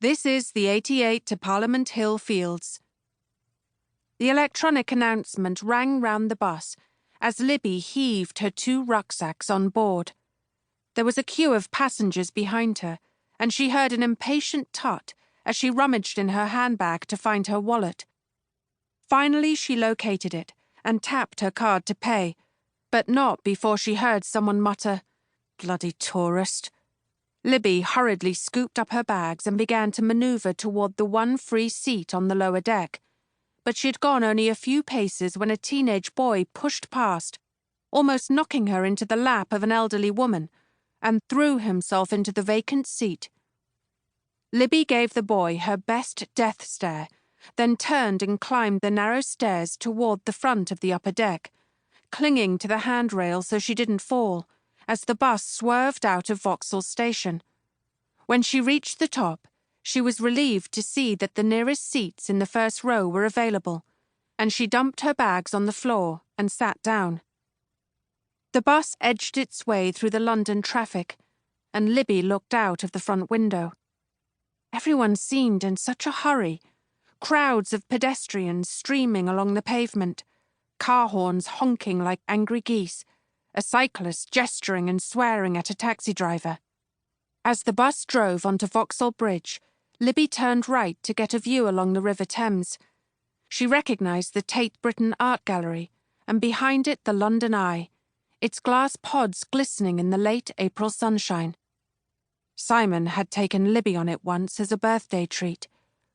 This is the 88 to Parliament Hill Fields. The electronic announcement rang round the bus as Libby heaved her 2 rucksacks on board. There was a queue of passengers behind her, and she heard an impatient tut as she rummaged in her handbag to find her wallet. Finally, she located it and tapped her card to pay, but not before she heard someone mutter, "Bloody tourist." Libby hurriedly scooped up her bags and began to maneuver toward the one free seat on the lower deck. But she had gone only a few paces when a teenage boy pushed past, almost knocking her into the lap of an elderly woman, and threw himself into the vacant seat. Libby gave the boy her best death stare, then turned and climbed the narrow stairs toward the front of the upper deck, clinging to the handrail so she didn't fall, as the bus swerved out of Vauxhall Station. When she reached the top, she was relieved to see that the nearest seats in the first row were available, and she dumped her bags on the floor and sat down. The bus edged its way through the London traffic, and Libby looked out of the front window. Everyone seemed in such a hurry, crowds of pedestrians streaming along the pavement, car horns honking like angry geese, a cyclist gesturing and swearing at a taxi driver. As the bus drove onto Vauxhall Bridge, Libby turned right to get a view along the River Thames. She recognised the Tate Britain Art Gallery, and behind it the London Eye, its glass pods glistening in the late April sunshine. Simon had taken Libby on it once as a birthday treat,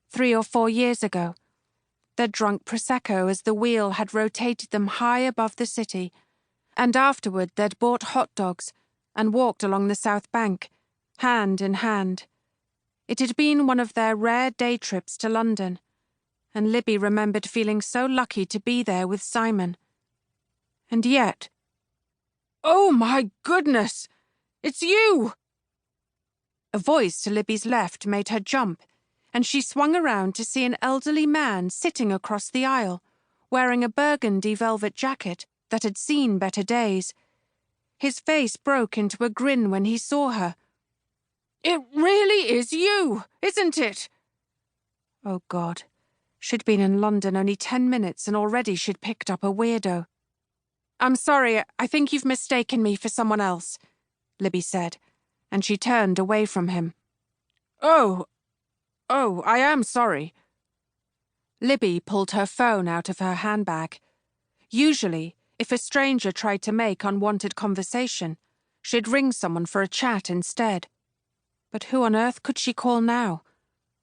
3 or 4 years ago. They'd drunk Prosecco as the wheel had rotated them high above the city, and afterward they'd bought hot dogs and walked along the South Bank, hand in hand. It had been one of their rare day trips to London, and Libby remembered feeling so lucky to be there with Simon. And yet... "Oh, my goodness! It's you!" A voice to Libby's left made her jump, and she swung around to see an elderly man sitting across the aisle, wearing a burgundy velvet jacket that had seen better days. His face broke into a grin when he saw her. "It really is you, isn't it?" Oh, God. She'd been in London only 10 minutes and already she'd picked up a weirdo. "I'm sorry, I think you've mistaken me for someone else," Libby said, and she turned away from him. Oh, I am sorry." Libby pulled her phone out of her handbag. Usually, if a stranger tried to make unwanted conversation, she'd ring someone for a chat instead. But who on earth could she call now?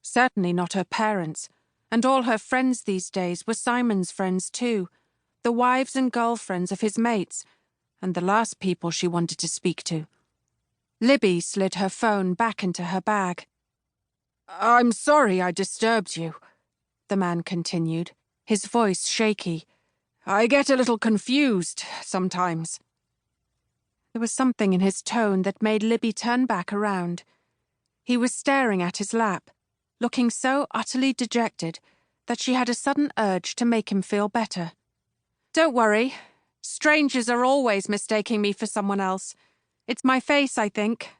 Certainly not her parents, and all her friends these days were Simon's friends too, the wives and girlfriends of his mates, and the last people she wanted to speak to. Libby slid her phone back into her bag. "I'm sorry I disturbed you," the man continued, his voice shaky. "I get a little confused sometimes." There was something in his tone that made Libby turn back around. He was staring at his lap, looking so utterly dejected that she had a sudden urge to make him feel better. "Don't worry. Strangers are always mistaking me for someone else. It's my face, I think.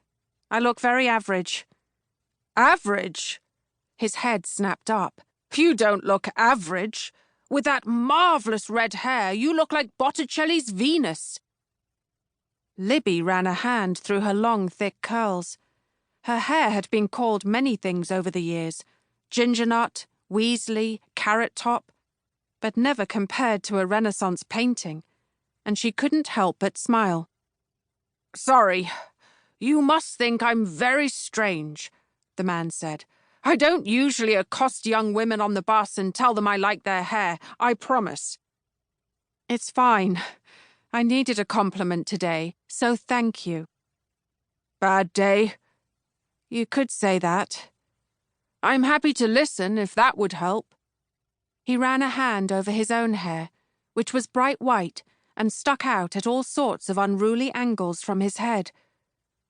I look very average." "Average?" His head snapped up. "You don't look average. With that marvellous red hair, you look like Botticelli's Venus." Libby ran a hand through her long, thick curls. Her hair had been called many things over the years, ginger nut, Weasley, carrot top, but never compared to a Renaissance painting, and she couldn't help but smile. "Sorry, you must think I'm very strange," the man said. "I don't usually accost young women on the bus and tell them I like their hair, I promise." "It's fine. I needed a compliment today, so thank you." "Bad day?" "You could say that." "I'm happy to listen, if that would help." He ran a hand over his own hair, which was bright white and stuck out at all sorts of unruly angles from his head.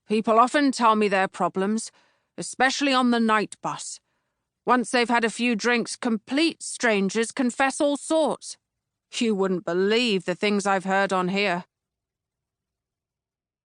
"People often tell me their problems, especially on the night bus. Once they've had a few drinks, complete strangers confess all sorts. You wouldn't believe the things I've heard on here."